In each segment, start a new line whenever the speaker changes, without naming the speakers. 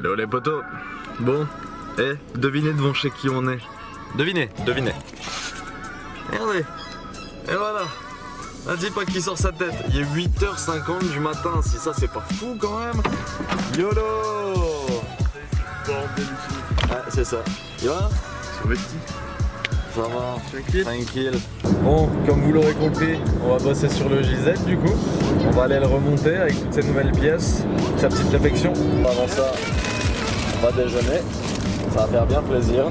Hello les potos. Bon, devinez devant chez qui on est. Devinez. Regardez. Et voilà. Ah, dis pas qu'il sort sa tête. Il est 8h50 du matin. Si ça c'est pas fou quand même. YOLO. Ah, c'est ça. Tu vas? Ça va. Tranquille. Bon, comme vous l'aurez compris, on va bosser sur le JZ du coup. On va aller le remonter avec toutes ces nouvelles pièces, sa petite réflexion. Avant ça, on va déjeuner. Ça va faire bien plaisir.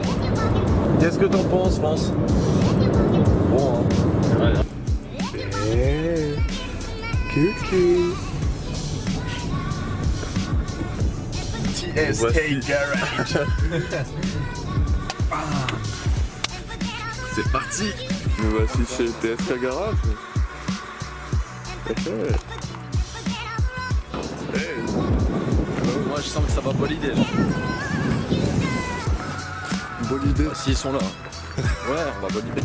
Qu'est-ce que t'en penses, France? Bon, hein. Ouais. Coucou. TSK Garage. C'est parti.
Nous voici chez TSK Garage.
Moi je sens que ça va bolider là.
Bolider.
Ah, s'ils sont là. Ouais, on va bolider.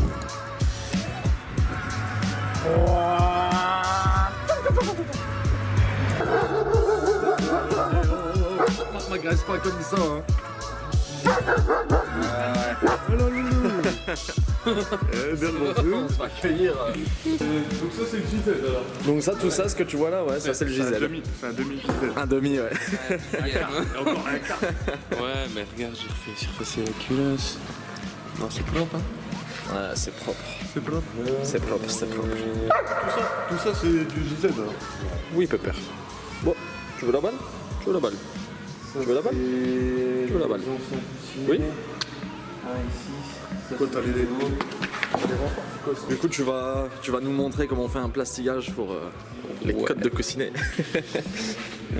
M'agresse pas comme ça, hein.
Bien entendu.
On se va accueillir.
Donc ça c'est le JZ alors.
Donc ça, tout ça, ce que tu vois là, ouais, ça c'est le JZ.
C'est un demi JZ.
Un demi, ouais.
Et encore un quart.
Ouais, mais regarde, j'ai refait la culasse. Non, c'est propre, hein.
Ouais, c'est propre.
C'est propre.
C'est propre, c'est propre.
Tout ça c'est du JZ alors.
Oui, pépère. Bon, tu veux la balle? Tu veux la balle? Tu veux la balle? Tu veux la balle? Oui.
Quoi t'as les
Du coup, tu vas nous montrer comment on fait un plastillage pour les codes de coussinet.
Attends,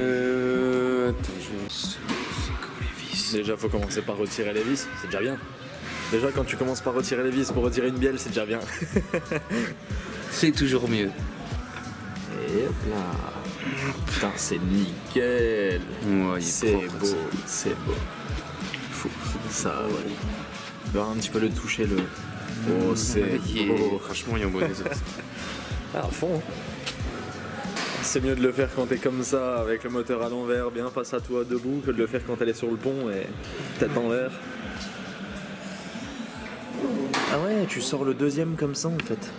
c'est quoi les vis?
Déjà, faut commencer par retirer les vis, c'est déjà bien. Déjà, quand tu commences par retirer les vis pour retirer une bielle, c'est déjà bien.
C'est toujours mieux.
Et hop là. Putain, c'est nickel.
Ouais, il est
C'est
propre,
beau,
ça.
c'est beau. Fou. Ça, ouais. Tu vas un petit peu le toucher, le. Oh, c'est beau.
Franchement, il y a un bon des autres.
Ah, à fond. C'est mieux de le faire quand t'es comme ça, avec le moteur à l'envers, bien face à toi, debout, que de le faire quand elle est sur le pont et tête en l'air. Ah ouais, tu sors le deuxième comme ça en fait.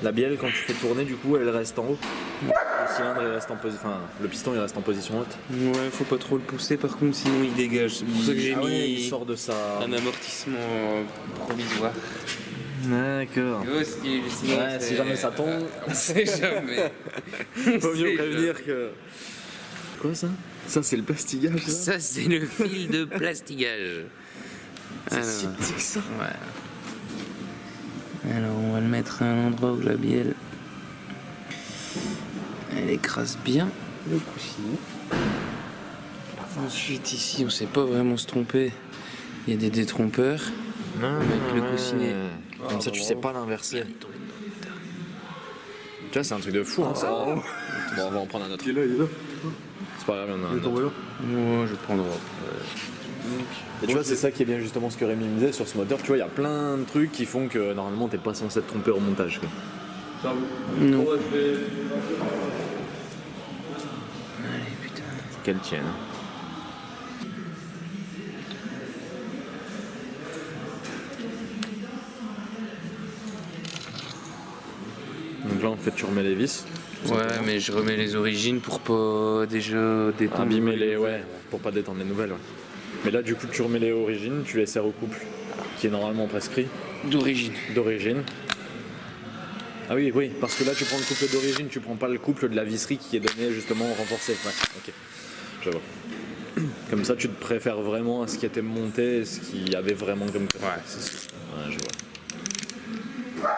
La bielle, quand tu fais tourner, du coup, elle reste en haut. Le cylindre, il reste en position. Enfin, le piston, il reste en position haute.
Ouais, faut pas trop le pousser par contre, sinon il dégage. C'est pour ça que j'ai
Ah ouais, il
mis
sort de sa.
un amortissement provisoire.
D'accord.
Ouais,
Si jamais ça tombe,
On sait jamais.
faut mieux prévenir que. Quoi ça? Ça, c'est le plastillage, ça?
Ça, c'est le fil de plastigage.
C'est si petit que ça.
Ouais. Alors, on va le mettre à un endroit où la bielle elle écrase bien le coussinet. Ensuite, ici, on sait pas vraiment se tromper. Il y a des détrompeurs. Avec le coussinet.
Comme ça, tu sais pas l'inverser. Tu vois, c'est un truc de fou, hein, ça. Bon, on va en prendre un autre.
Il est là.
C'est pas grave, il y en a un
Il est tombé
autre.
là.
Moi, je prendrai.
Et tu vois, c'est ça qui est bien justement ce que Rémi me disait sur ce moteur. Tu vois, il y a plein de trucs qui font que normalement, t'es pas censé te tromper au montage, quoi.
Ça roule.
Non.
Ouais, je vais-
Allez, putain.
Qu'elle tienne. Donc là, en fait, tu remets les vis.
Ouais, mais je remets les origines pour pas déjà détendre.
Abîmer les. Ouais, pour pas détendre les nouvelles, ouais. Mais là, du coup, tu remets les origines, tu les serres au couple, qui est normalement prescrit,
D'origine.
d'origine. Ah oui, oui, parce que là, tu prends le couple d'origine, tu prends pas le couple de la visserie qui est donné justement renforcé. Ouais, ok. Je vois. Comme ça, tu te préfères vraiment à ce qui était monté, ce qu'il y avait vraiment comme.
Ouais, c'est ça.
Ouais, je vois.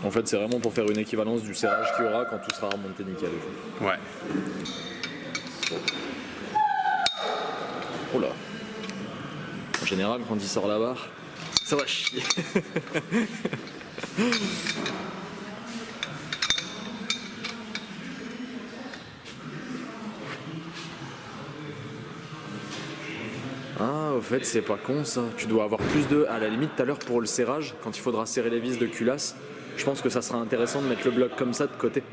En fait, c'est vraiment pour faire une équivalence du serrage qu'il y aura quand tout sera remonté nickel.
Ouais.
Oh là. En général, quand il sort la barre, ça va chier. Ah, au fait, c'est pas con ça. Tu dois avoir plus de. À la limite, tout à l'heure, pour le serrage, quand il faudra serrer les vis de culasse, je pense que ça sera intéressant de mettre le bloc comme ça de côté.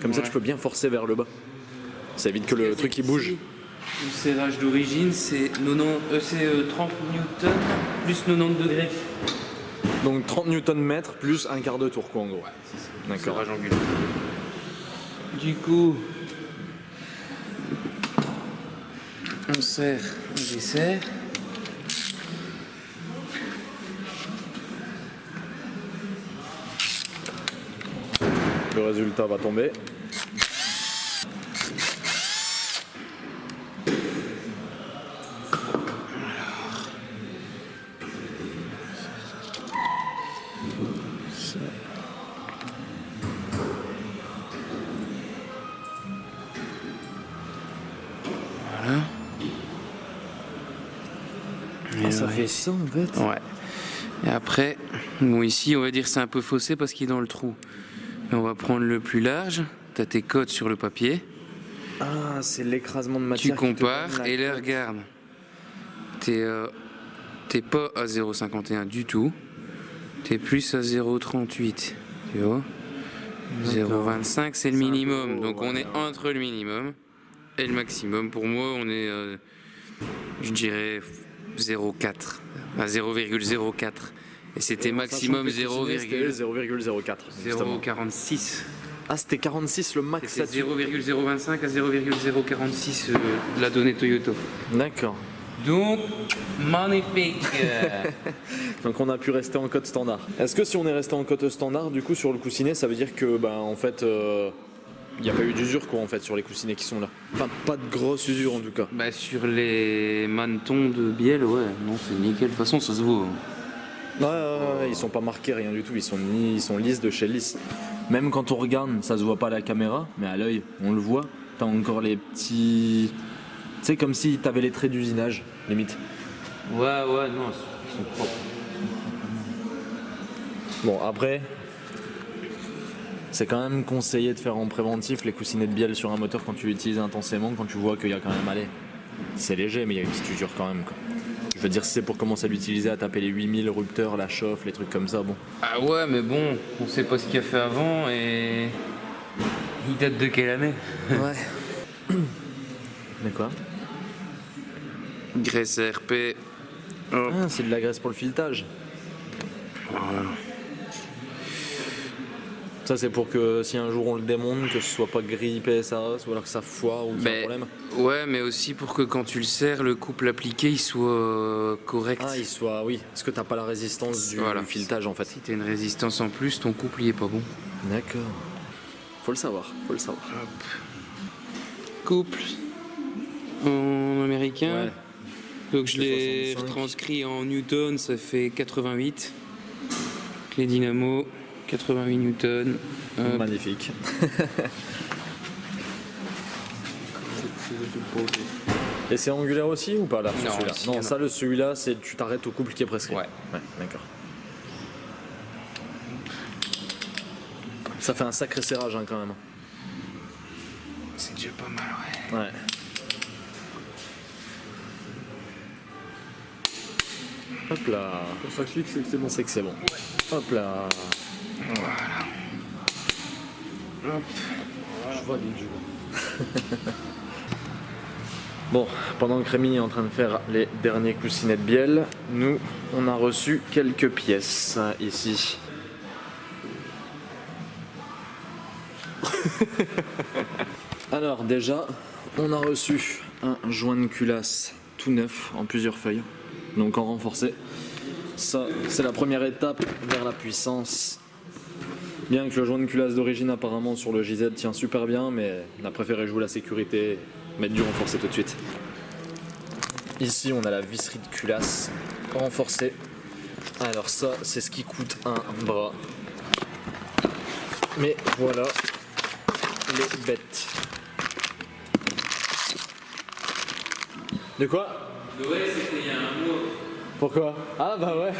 Comme ça,
Ouais.
tu peux bien forcer vers le bas. Ça évite que le truc il bouge.
Le serrage d'origine, c'est 30 newtons plus 90 degrés.
Donc 30 Nm plus un quart de tour quoi en gros.
Ouais, c'est ça.
D'accord.
Serrage angulaire. Du coup, on serre, on desserre.
Le résultat va tomber.
Voilà. Et
Ça
ouais.
fait ça en fait.
Ouais. Et après, bon ici on va dire c'est un peu faussé parce qu'il est dans le trou. Mais on va prendre le plus large. T'as tes codes sur le papier.
Ah, c'est l'écrasement de
Tu
matière.
compares et là regarde. T'es pas à 0,51 du tout. T'es plus à 0,38. Tu vois 0,25 c'est le
C'est un peu
minimum.
haut,
Donc
ouais,
on est entre le minimum et le maximum. Pour moi on est je dirais 0,4 à 0,04. Et c'était maximum
0,04.
0,46.
Ah, c'était 46 le max.
C'est 0,025 à 0,046 la donnée Toyota.
D'accord.
Donc, magnifique.
Donc on a pu rester en code standard. Est-ce que si on est resté en code standard, du coup sur le coussinet, ça veut dire que en fait il n'y a pas eu d'usure quoi en fait sur les coussinets qui sont là. Enfin, pas de grosse usure en tout cas.
Bah, sur les mantons de bielle, ouais, non, c'est nickel. De toute façon, ça se vaut.
Ouais, ils sont pas marqués rien du tout, ils sont lisses de chez lisse. Même quand on regarde, ça se voit pas à la caméra, mais à l'œil, on le voit. T'as encore les petits. Tu sais, comme si t'avais les traits d'usinage, limite.
Ouais, non, ils sont propres.
Bon, après, c'est quand même conseillé de faire en préventif les coussinets de bielle sur un moteur quand tu l'utilises intensément, quand tu vois qu'il y a quand même, allez, c'est léger, mais il y a une petite usure quand même, quoi. Je veux dire, si c'est pour commencer à l'utiliser, à taper les 8000 rupteurs, la chauffe, les trucs comme ça, bon.
Ah ouais, mais bon, on sait pas ce qu'il a fait avant et. Il date de quelle année?
Ouais. Mais quoi?
Graisse RP. Hop.
Ah, c'est de la graisse pour le filetage.
Voilà.
Ça, c'est pour que si un jour on le démonte, que ce soit pas gris PSA, ou alors que ça foire ou qu'il y a un problème.
Ouais, mais aussi pour que quand tu le serres, le couple appliqué il soit correct.
Ah, il soit, oui, parce que t'as pas la résistance du filetage en fait.
Si t'as une résistance en plus, ton couple il est pas bon.
D'accord. Faut le savoir, faut le savoir.
Hop. Couple en américain.
Ouais.
Donc je l'ai
65.
retranscrit en newton, ça fait 88. Les dynamos, 88 newtons. Hop.
Magnifique. Et c'est angulaire aussi ou pas là sur
Non,
celui-là?
ici,
Non,
non.
ça, celui-là, c'est tu t'arrêtes au couple qui est prescrit.
Ouais.
D'accord. Ça fait un sacré serrage hein, quand même.
C'est déjà pas mal, ouais.
Ouais. Hop là.
Quand ça clique, c'est que c'est bon.
C'est que c'est bon. Hop là.
Hop.
Je vois les jeux.
Bon, pendant que Rémi est en train de faire les derniers coussinets de bielle, nous, on a reçu quelques pièces ici. Alors déjà, on a reçu un joint de culasse tout neuf en plusieurs feuilles, donc en renforcé. Ça, c'est la première étape vers la puissance. Bien que le joint de culasse d'origine apparemment sur le JZ tient super bien, mais on a préféré jouer la sécurité, mettre du renforcé tout de suite. Ici on a la visserie de culasse renforcée. Alors ça c'est ce qui coûte un bras. Mais voilà les bêtes. De quoi?
Noël, c'était il y a un mois.
Pourquoi? Ah bah ouais.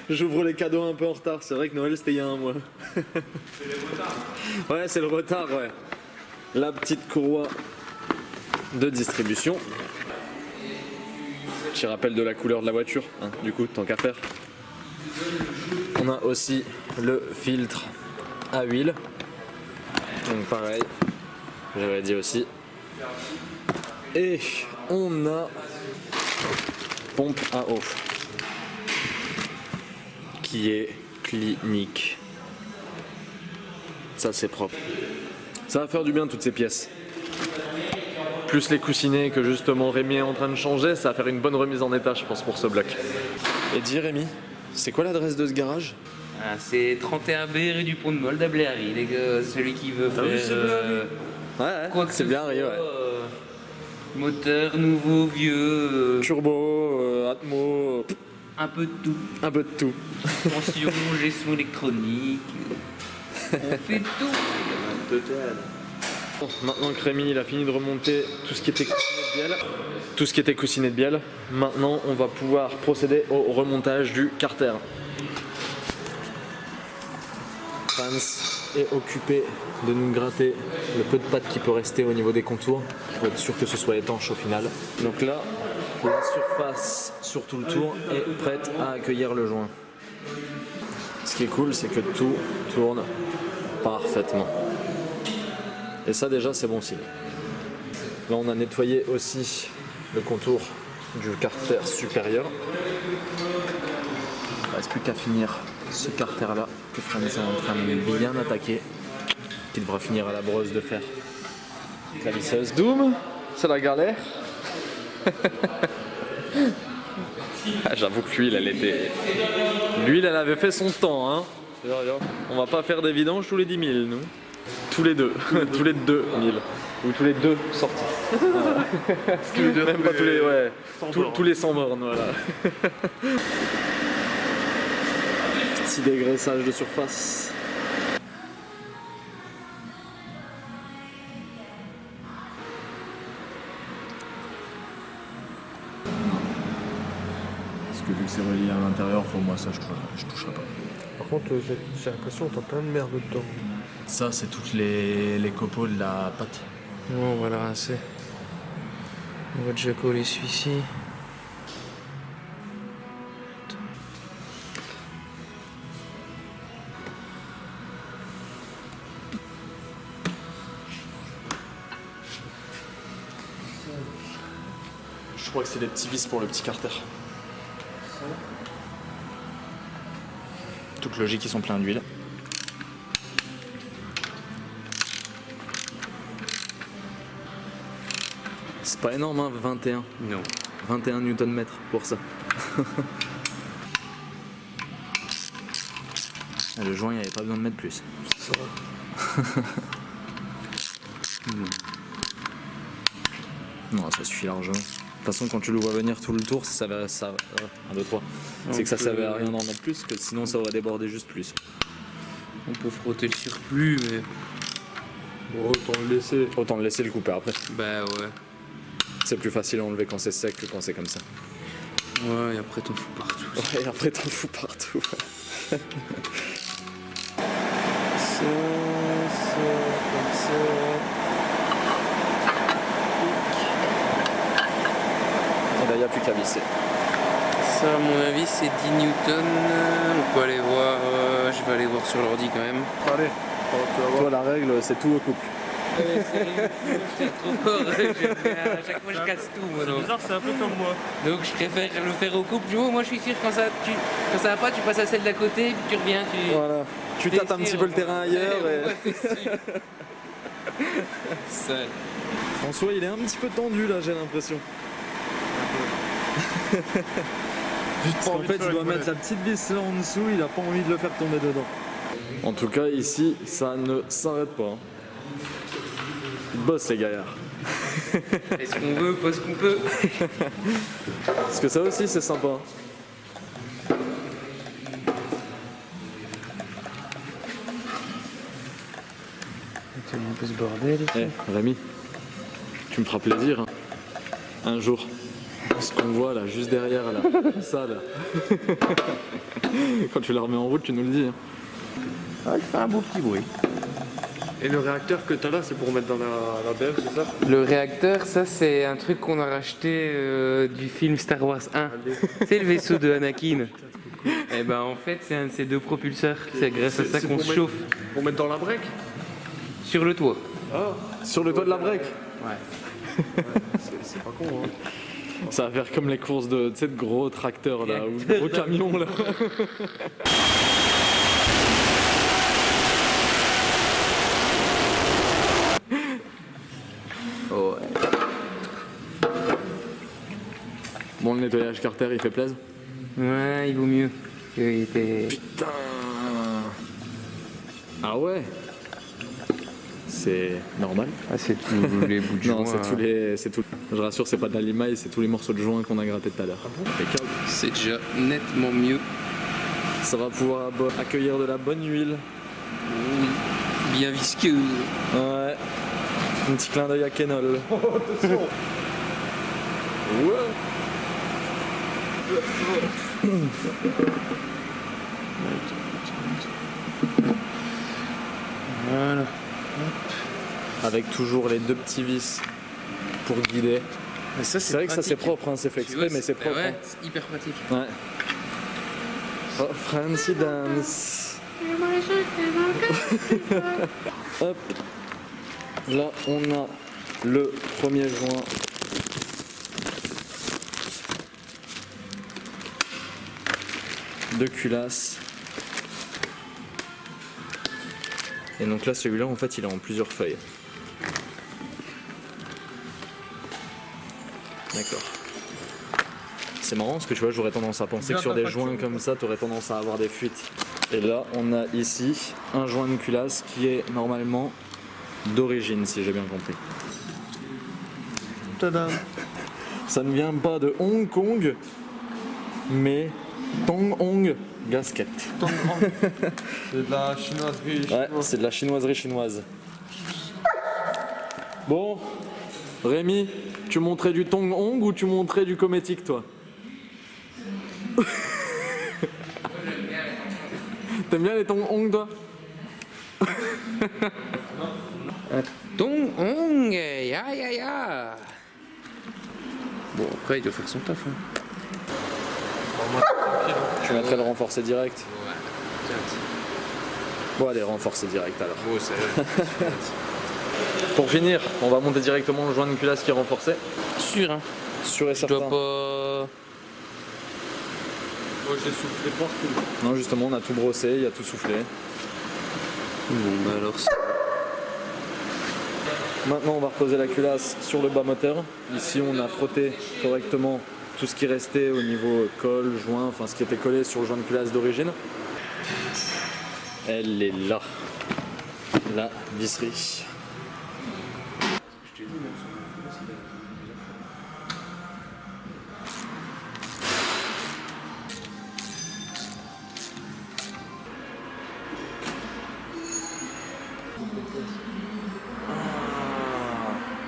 J'ouvre les cadeaux un peu en retard. C'est vrai que Noël c'était il y a un mois.
C'est le retard.
Ouais, c'est le retard, ouais. La petite courroie de distribution. Petit rappel de la couleur de la voiture, hein, du coup, tant qu'à faire. On a aussi le filtre à huile. Donc pareil, j'avais dit aussi. Et on a pompe à eau qui est clinique. Ça c'est propre. Ça va faire du bien toutes ces pièces. Plus les coussinets que justement Rémi est en train de changer, ça va faire une bonne remise en état je pense pour ce bloc. Et dis Rémi, c'est quoi l'adresse de ce garage?
Ah, c'est 31B rue du Pont de Molde à Blairy, les gars, celui qui veut faire quoi que
c'est
ce
bien
soit,
Rio, ouais.
Moteur nouveau, vieux,
Turbo, Atmo,
un peu de tout.
un peu de tout.
Tension, gestion électronique, on fait tout.
Bon, maintenant que Rémi il a fini de remonter tout ce qui était coussinet de bielle, maintenant on va pouvoir procéder au remontage du carter. Franz est occupé de nous gratter le peu de pâte qui peut rester au niveau des contours pour être sûr que ce soit étanche au final. Donc là, la surface sur tout le tour est prête à accueillir le joint. Ce qui est cool, c'est que tout tourne parfaitement. Et ça déjà c'est bon signe. Là on a nettoyé aussi le contour du carter supérieur. Il ne reste plus qu'à finir ce carter là que Franz est en train de bien attaquer, qui devra finir à la brosse de fer. La visseuse. Doom, c'est la galère. Ah, j'avoue que l'huile elle était. L'huile elle avait fait son temps hein. On va pas faire des vidanges tous les 10 000 nous. Tous les deux, tous les 2 000. Ou tous les 2 sorties. Voilà. Même pas tous les. Ouais. Tous les 100 bornes, voilà. Petit dégraissage de surface.
Parce que vu que c'est relié à l'intérieur, pour moi, ça, je toucherai pas.
Par contre, j'ai l'impression que t'as plein de merde dedans.
Ça, c'est toutes les copeaux de la pâte.
Bon, on va le rincer. On va déjà coller celui-ci.
Je crois que c'est des petits vis pour le petit carter.
Toute logique, ils sont pleins d'huile.
C'est pas énorme hein, 21.
Non.
21 Nm pour ça.
Et le joint, il n'y avait pas besoin de mettre plus.
Non, ça suffit largement. De toute façon, quand tu le vois venir tout le tour, ça va. 1, 2, 3. C'est que ça servait à rien d'en mettre plus, que sinon ça aurait débordé juste plus.
On peut frotter le surplus, mais.
Bon, autant le laisser.
Autant le laisser le couper après.
Bah ouais.
C'est plus facile à enlever quand c'est sec que quand c'est comme ça.
Ouais, et après t'en fous partout.
Ouais, et après t'en fous partout.
Ça, comme ça.
Et là, il n'y a plus qu'à visser.
Ça, à mon avis, c'est 10 newtons. On peut aller voir. Je vais aller voir sur l'ordi quand même.
Allez, tu vas voir.
Toi, la règle, c'est tout au couple.
C'est trop fort. J'aime bien. À chaque fois, je casse tout. Moi,
C'est
donc.
bizarre, c'est un peu comme moi.
Donc, je préfère le faire au couple. Du coup, moi, je suis sûr quand ça va pas, tu passes à celle d'à côté, puis tu reviens.
Voilà. Tu
T'es
tâtes un
sûr,
petit peu le terrain ailleurs.
Ouais,
Et...
t'es sûr. Seul.
François, il est un petit peu tendu là, j'ai l'impression. Parce qu'en fait, il doit mettre la petite vis là en dessous, il a pas envie de le faire tomber dedans. En tout cas, ici, ça ne s'arrête pas. Ils bossent, ces gaillards.
Est-ce qu'on veut, pas ce qu'on peut.
Parce que ça aussi, c'est sympa.
C'est un peu ce bordel.
Eh, Rémi, tu me feras plaisir. Hein. Un jour. Ce qu'on voit là, juste derrière là. Ça là. Quand tu la remets en route, tu nous le dis. Hein.
Ah, il fait un beau petit bruit.
Et le réacteur que t'as là, c'est pour mettre dans la BF, c'est ça?
Le réacteur, ça c'est un truc qu'on a racheté du film Star Wars 1. C'est le vaisseau de Anakin. Et ben en fait c'est un de ces deux propulseurs. C'est grâce à ça qu'on se chauffe
Pour mettre dans la break?
sur le toit.
Ah,
Sur le toit de la break.
Ouais.
c'est pas con, hein.
Ça va faire comme les courses de, tu sais, de gros tracteurs là, ou de gros camions là.
Oh, ouais.
Bon, le nettoyage Carter il fait plaisir.
Ouais, il vaut mieux. Il était...
Putain. Ah ouais. C'est normal.
Ah, c'est tous les bouts de
Non,
joint.
c'est tout. Je rassure, c'est pas de la limaille, c'est tous les morceaux de joint qu'on a gratté tout à l'heure. Impeccable.
C'est déjà nettement mieux.
Ça va pouvoir accueillir de la bonne huile.
Oui. Bien visqueux.
Ouais. Un petit clin d'œil à Kenol. Oh, attention. Ouais.
Voilà.
Avec toujours les deux petits vis pour guider.
Mais ça,
C'est vrai que ça c'est propre, hein, c'est fait exprès, mais c'est propre.
Ouais,
hein.
c'est hyper pratique.
Ouais. Oh, Francie Dance. Hop. Là, on a le premier joint. De culasse. Et donc là, celui-là, en fait, il est en plusieurs feuilles. D'accord. C'est marrant parce que tu vois, j'aurais tendance à penser que sur des joints comme ça, tu aurais tendance à avoir des fuites. Et là, on a ici un joint de culasse qui est normalement d'origine, si j'ai bien compris. Tadam. Ça ne vient pas de Hong Kong, mais Tong Hong Gasket.
C'est de la chinoiserie.
Ouais, c'est de la chinoiserie chinoise. Bon, Rémi, tu montrais du Tong Hong ou tu montrais du Cométique, toi? T'aimes bien les Tong Hong, toi?
Tong Hong, ya ya ya. Bon, après, il doit faire son taf. Hein.
Tu mettrais le renforcé direct?
Ouais, direct.
Bon, allez, renforcé direct alors.
Oh, c'est
Pour finir, on va monter directement le joint de culasse qui est renforcé.
sûr, hein.
Sûr et
Je
certain.
dois pas...
Moi j'ai soufflé partout.
Non, justement, on a tout brossé, il y a tout soufflé.
Bon, bah alors...
Maintenant, on va reposer la culasse sur le bas moteur. Ici, on a frotté correctement tout ce qui restait au niveau colle, joint, enfin ce qui était collé sur le joint de culasse d'origine. Elle est là, la visserie.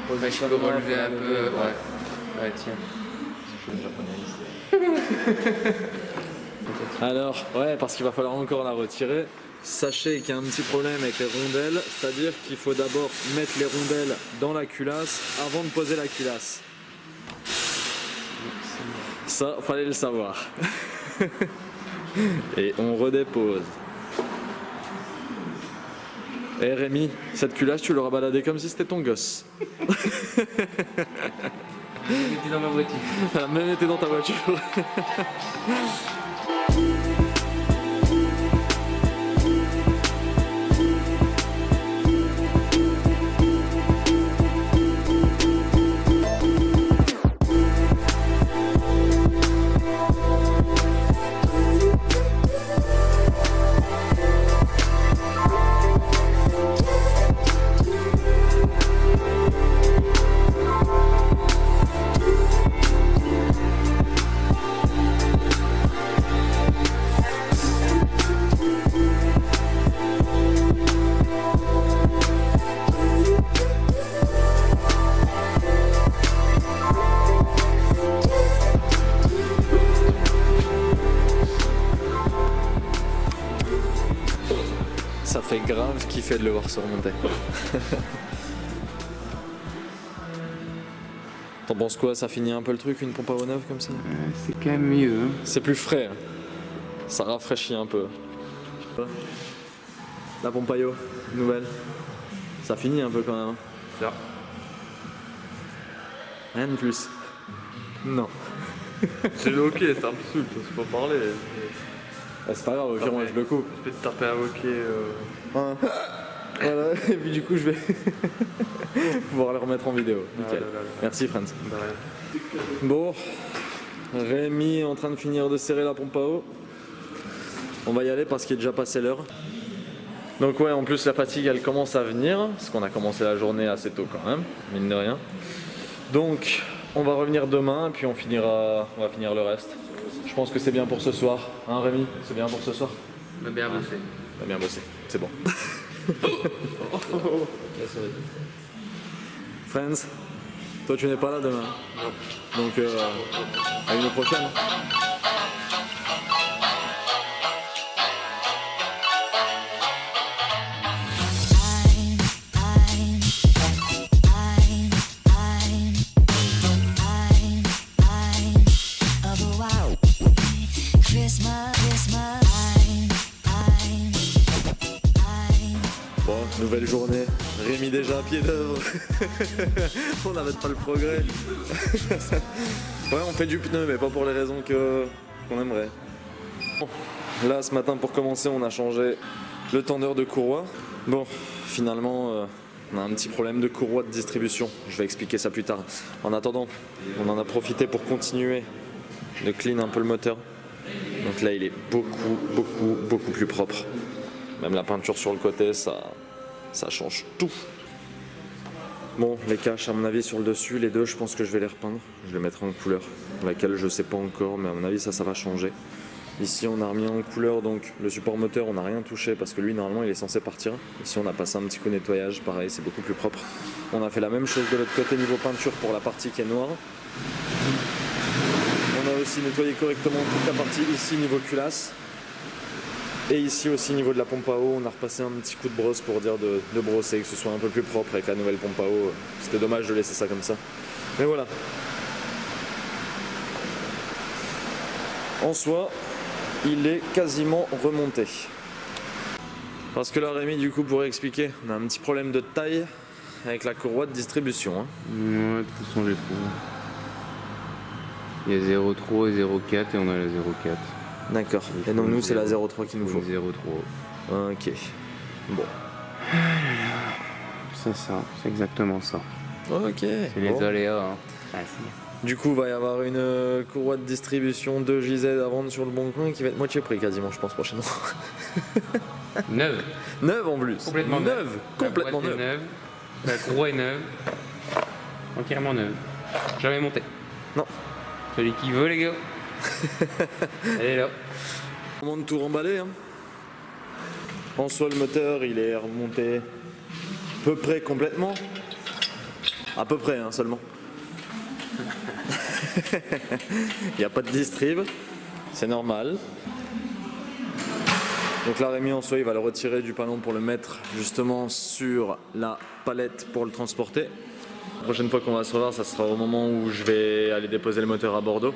Ouais, je peux relever un peu, ouais. Ouais, tiens.
Alors, ouais, parce qu'il va falloir encore la retirer. Sachez qu'il y a un petit problème avec les rondelles, c'est-à-dire qu'il faut d'abord mettre les rondelles dans la culasse avant de poser la culasse. Ça, fallait le savoir. Et on redépose. Eh Rémi, cette culasse, tu l'auras baladée comme si c'était ton gosse.
Mettez dans ma voiture.
Elle a même été dans ta voiture. Ça fait grave kiffer de le voir se remonter. T'en penses quoi? Ça finit un peu le truc, une pompe à eau neuve comme ça?
C'est quand même mieux. Hein.
C'est plus frais. Hein. Ça rafraîchit un peu. La pompe à eau, nouvelle. Ça finit un peu quand même.
Ça.
Rien de plus. Non.
C'est le hockey, c'est impossible, je peux pas parler.
C'est pas grave, au pire moi je le coupe.
Je peux te taper un hockey.
Voilà, et puis du coup je vais pouvoir le remettre en vidéo. Nickel.
là.
Merci Franz.
De rien.
Bon, Rémi est en train de finir de serrer la pompe à eau. On va y aller parce qu'il est déjà passé l'heure. Donc ouais, en plus la fatigue elle commence à venir, parce qu'on a commencé la journée assez tôt quand même, mine de rien. Donc on va revenir demain et puis on va finir le reste. Je pense que c'est bien pour ce soir, hein Rémi? C'est bien pour ce soir?
On a bien bossé.
T'as bien bossé, c'est bon. Friends, toi tu n'es pas là demain. Donc à une prochaine. Bon, nouvelle journée, Rémi déjà à pied d'œuvre. On n'arrête pas le progrès. Ouais, on fait du pneu, mais pas pour les raisons qu'on aimerait. Bon, là, ce matin, pour commencer, on a changé le tendeur de courroie. Bon, finalement, on a un petit problème de courroie de distribution. Je vais expliquer ça plus tard. En attendant, on en a profité pour continuer de clean un peu le moteur. Donc là, il est beaucoup plus propre. Même la peinture sur le côté, ça change tout. Bon, les caches à mon avis sur le dessus, les deux je pense que je vais les repeindre. Je les mettrai en couleur, laquelle je sais pas encore, mais à mon avis ça va changer. Ici on a remis en couleur donc le support moteur, on n'a rien touché parce que lui normalement il est censé partir. Ici on a passé un petit coup de nettoyage, pareil c'est beaucoup plus propre. On a fait la même chose de l'autre côté niveau peinture pour la partie qui est noire. On a aussi nettoyé correctement toute la partie ici niveau culasse. Et ici aussi niveau de la pompe à eau, on a repassé un petit coup de brosse pour dire de brosser, que ce soit un peu plus propre avec la nouvelle pompe à eau. C'était dommage de laisser ça comme ça. Mais voilà. En soi, il est quasiment remonté. Parce que là Rémi du coup pourrait expliquer, on a un petit problème de taille avec la courroie de distribution. Hein.
Ouais, de toute façon, j'ai trouvé. Il y a 0,3 et 0,4 et on a la 0,4.
D'accord. Et donc nous c'est la 0,3 qu'il nous faut.
0,3.
Ok. Bon.
C'est ça, c'est exactement ça.
Ok.
C'est les
Bon.
aléas. Hein.
Du coup, il va y avoir une courroie de distribution de JZ à vendre sur le bon coin qui va être moitié prix quasiment, je pense, prochainement.
Neuve.
Neuve en plus.
Complètement neuve.
Complètement
La boîte est
neuve.
neuve. La courroie est neuve. Entièrement neuve. Jamais montée.
Non.
Celui qui veut, les gars. Elle est là.
Au moment de tout remballer. Hein. En soi, le moteur, il est remonté à peu près complètement. À peu près, hein, seulement. Il n'y a pas de distrib. C'est normal. Donc là, Rémi, en soi, il va le retirer du panneau pour le mettre justement sur la palette pour le transporter. La prochaine fois qu'on va se revoir, ça sera au moment où je vais aller déposer le moteur à Bordeaux,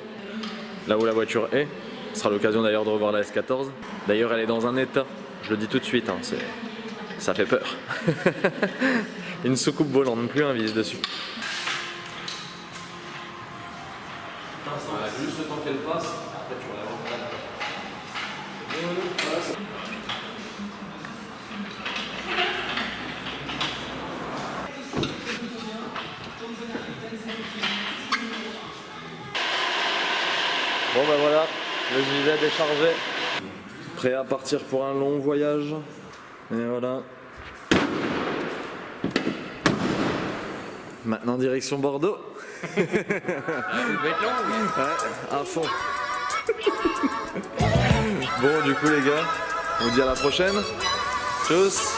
là où la voiture est. Ce sera l'occasion d'ailleurs de revoir la S14. D'ailleurs, elle est dans un état, je le dis tout de suite, hein, ça fait peur. Une soucoupe volante, plus un vis dessus. Juste le temps qu'elle passe, après tu vas la voir. Bon ben voilà, le JZ est chargé. Prêt à partir pour un long voyage. Et voilà. Maintenant direction Bordeaux.
Elle va être longue.
Ouais, à fond. Bon du coup les gars, on vous dit à la prochaine. Tchuss.